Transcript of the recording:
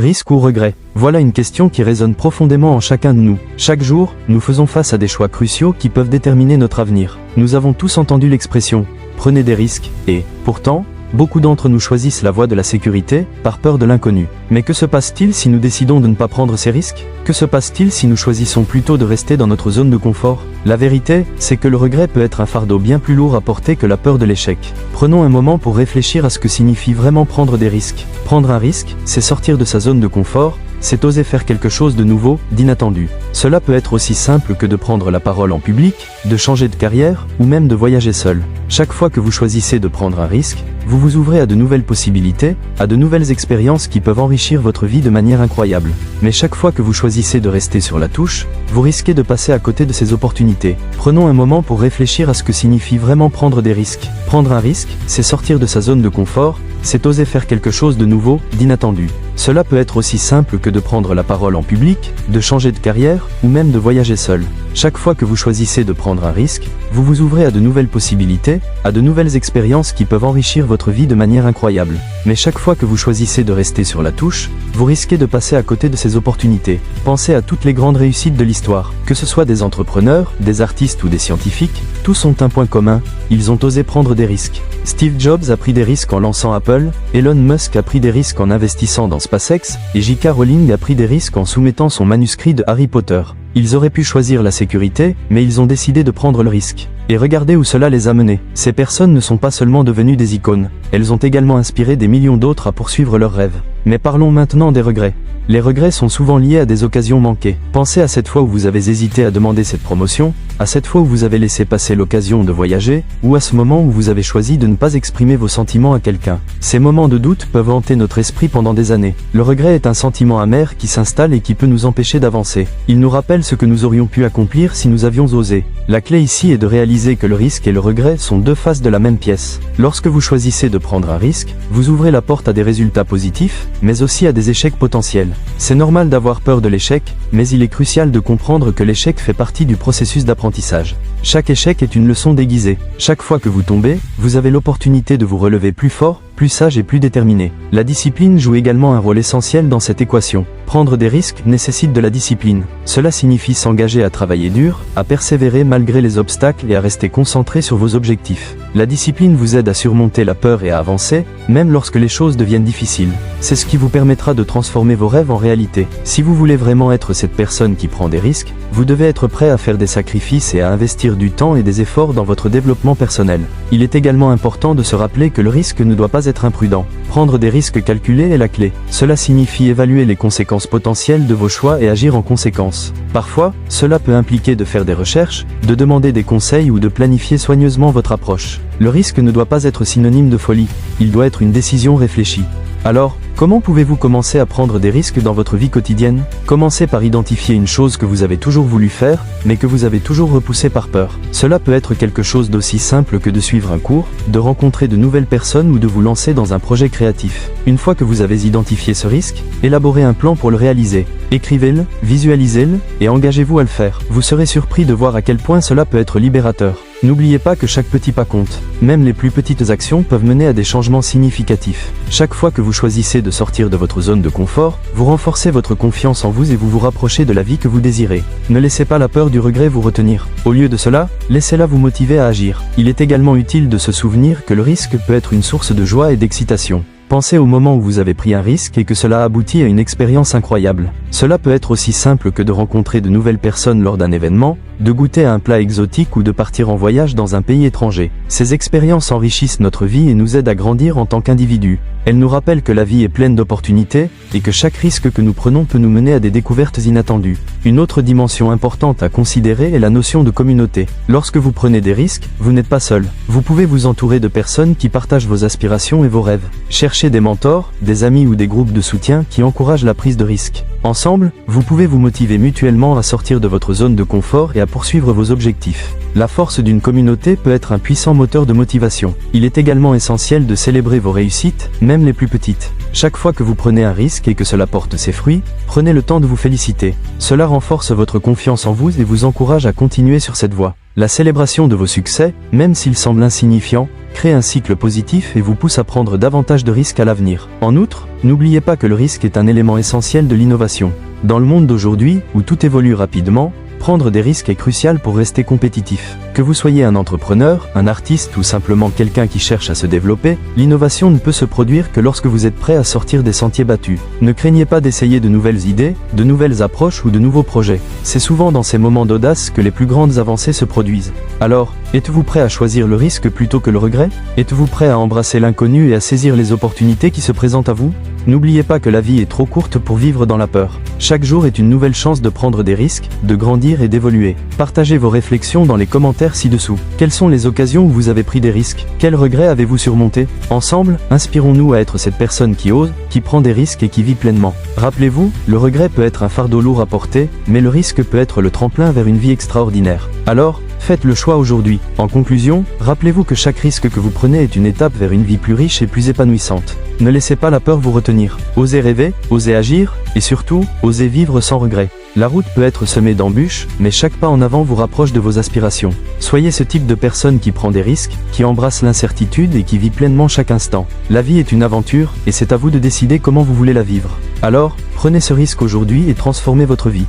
Risque ou regret? Voilà une question qui résonne profondément en chacun de nous. Chaque jour, nous faisons face à des choix cruciaux qui peuvent déterminer notre avenir. Nous avons tous entendu l'expression « prenez des risques » et, pourtant, beaucoup d'entre nous choisissent la voie de la sécurité, par peur de l'inconnu. Mais que se passe-t-il si nous décidons de ne pas prendre ces risques? Que se passe-t-il si nous choisissons plutôt de rester dans notre zone de confort? La vérité, c'est que le regret peut être un fardeau bien plus lourd à porter que la peur de l'échec. Prenons un moment pour réfléchir à ce que signifie vraiment prendre des risques. Prendre un risque, c'est sortir de sa zone de confort, c'est oser faire quelque chose de nouveau, d'inattendu. Cela peut être aussi simple que de prendre la parole en public, de changer de carrière, ou même de voyager seul. Chaque fois que vous choisissez de prendre un risque, vous vous ouvrez à de nouvelles possibilités, à de nouvelles expériences qui peuvent enrichir votre vie de manière incroyable. Mais chaque fois que vous choisissez de rester sur la touche, vous risquez de passer à côté de ces opportunités. Prenons un moment pour réfléchir à ce que signifie vraiment prendre des risques. Prendre un risque, c'est sortir de sa zone de confort, c'est oser faire quelque chose de nouveau, d'inattendu. Cela peut être aussi simple que de prendre la parole en public, de changer de carrière, ou même de voyager seul. Chaque fois que vous choisissez de prendre un risque, vous vous ouvrez à de nouvelles possibilités, à de nouvelles expériences qui peuvent enrichir votre vie de manière incroyable. Mais chaque fois que vous choisissez de rester sur la touche, vous risquez de passer à côté de ces opportunités. Pensez à toutes les grandes réussites de l'histoire. Que ce soit des entrepreneurs, des artistes ou des scientifiques, tous ont un point commun, ils ont osé prendre des risques. Steve Jobs a pris des risques en lançant Apple, Elon Musk a pris des risques en investissant dans SpaceX, et J.K. Rowling a pris des risques en soumettant son manuscrit de Harry Potter. Ils auraient pu choisir la sécurité, mais ils ont décidé de prendre le risque. Et regardez où cela les a menés. Ces personnes ne sont pas seulement devenues des icônes, elles ont également inspiré des millions d'autres à poursuivre leurs rêves. Mais parlons maintenant des regrets. Les regrets sont souvent liés à des occasions manquées. Pensez à cette fois où vous avez hésité à demander cette promotion, à cette fois où vous avez laissé passer l'occasion de voyager, ou à ce moment où vous avez choisi de ne pas exprimer vos sentiments à quelqu'un. Ces moments de doute peuvent hanter notre esprit pendant des années. Le regret est un sentiment amer qui s'installe et qui peut nous empêcher d'avancer. Il nous rappelle ce que nous aurions pu accomplir si nous avions osé. La clé ici est de réaliser que le risque et le regret sont deux faces de la même pièce. Lorsque vous choisissez de prendre un risque, vous ouvrez la porte à des résultats positifs, mais aussi à des échecs potentiels. C'est normal d'avoir peur de l'échec, mais il est crucial de comprendre que l'échec fait partie du processus d'apprentissage. Chaque échec est une leçon déguisée. Chaque fois que vous tombez, vous avez l'opportunité de vous relever plus fort, plus sage et plus déterminé. La discipline joue également un rôle essentiel dans cette équation. Prendre des risques nécessite de la discipline. Cela signifie s'engager à travailler dur, à persévérer malgré les obstacles et à rester concentré sur vos objectifs. La discipline vous aide à surmonter la peur et à avancer, même lorsque les choses deviennent difficiles. C'est ce qui vous permettra de transformer vos rêves en réalité. Si vous voulez vraiment être cette personne qui prend des risques, vous devez être prêt à faire des sacrifices et à investir du temps et des efforts dans votre développement personnel. Il est également important de se rappeler que le risque ne doit pas être imprudent. Prendre des risques calculés est la clé. Cela signifie évaluer les conséquences potentielles de vos choix et agir en conséquence. Parfois, cela peut impliquer de faire des recherches, de demander des conseils ou de planifier soigneusement votre approche. Le risque ne doit pas être synonyme de folie, il doit être une décision réfléchie. Alors, comment pouvez-vous commencer à prendre des risques dans votre vie quotidienne? Commencez par identifier une chose que vous avez toujours voulu faire, mais que vous avez toujours repoussée par peur. Cela peut être quelque chose d'aussi simple que de suivre un cours, de rencontrer de nouvelles personnes ou de vous lancer dans un projet créatif. Une fois que vous avez identifié ce risque, élaborez un plan pour le réaliser. Écrivez-le, visualisez-le, et engagez-vous à le faire. Vous serez surpris de voir à quel point cela peut être libérateur. N'oubliez pas que chaque petit pas compte. Même les plus petites actions peuvent mener à des changements significatifs. Chaque fois que vous choisissez de sortir de votre zone de confort, vous renforcez votre confiance en vous et vous vous rapprochez de la vie que vous désirez. Ne laissez pas la peur du regret vous retenir. Au lieu de cela, laissez-la vous motiver à agir. Il est également utile de se souvenir que le risque peut être une source de joie et d'excitation. Pensez au moment où vous avez pris un risque et que cela aboutit à une expérience incroyable. Cela peut être aussi simple que de rencontrer de nouvelles personnes lors d'un événement, de goûter à un plat exotique ou de partir en voyage dans un pays étranger. Ces expériences enrichissent notre vie et nous aident à grandir en tant qu'individus. Elles nous rappellent que la vie est pleine d'opportunités et que chaque risque que nous prenons peut nous mener à des découvertes inattendues. Une autre dimension importante à considérer est la notion de communauté. Lorsque vous prenez des risques, vous n'êtes pas seul. Vous pouvez vous entourer de personnes qui partagent vos aspirations et vos rêves. Cherchez des mentors, des amis ou des groupes de soutien qui encouragent la prise de risques. Ensemble, vous pouvez vous motiver mutuellement à sortir de votre zone de confort et à poursuivre vos objectifs. La force d'une communauté peut être un puissant moteur de motivation. Il est également essentiel de célébrer vos réussites, même les plus petites. Chaque fois que vous prenez un risque et que cela porte ses fruits, prenez le temps de vous féliciter. Cela renforce votre confiance en vous et vous encourage à continuer sur cette voie. La célébration de vos succès, même s'ils semblent insignifiants, crée un cycle positif et vous pousse à prendre davantage de risques à l'avenir. En outre, n'oubliez pas que le risque est un élément essentiel de l'innovation. Dans le monde d'aujourd'hui, où tout évolue rapidement, prendre des risques est crucial pour rester compétitif. Que vous soyez un entrepreneur, un artiste ou simplement quelqu'un qui cherche à se développer, l'innovation ne peut se produire que lorsque vous êtes prêt à sortir des sentiers battus. Ne craignez pas d'essayer de nouvelles idées, de nouvelles approches ou de nouveaux projets. C'est souvent dans ces moments d'audace que les plus grandes avancées se produisent. Alors, êtes-vous prêt à choisir le risque plutôt que le regret? Êtes-vous prêt à embrasser l'inconnu et à saisir les opportunités qui se présentent à vous? N'oubliez pas que la vie est trop courte pour vivre dans la peur. Chaque jour est une nouvelle chance de prendre des risques, de grandir et d'évoluer. Partagez vos réflexions dans les commentaires ci-dessous. Quelles sont les occasions où vous avez pris des risques? Quels regrets avez-vous surmontés? Ensemble, inspirons-nous à être cette personne qui ose, qui prend des risques et qui vit pleinement. Rappelez-vous, le regret peut être un fardeau lourd à porter, mais le risque peut être le tremplin vers une vie extraordinaire. Alors, faites le choix aujourd'hui. En conclusion, rappelez-vous que chaque risque que vous prenez est une étape vers une vie plus riche et plus épanouissante. Ne laissez pas la peur vous retenir. Osez rêver, osez agir, et surtout, osez vivre sans regret. La route peut être semée d'embûches, mais chaque pas en avant vous rapproche de vos aspirations. Soyez ce type de personne qui prend des risques, qui embrasse l'incertitude et qui vit pleinement chaque instant. La vie est une aventure, et c'est à vous de décider comment vous voulez la vivre. Alors, prenez ce risque aujourd'hui et transformez votre vie.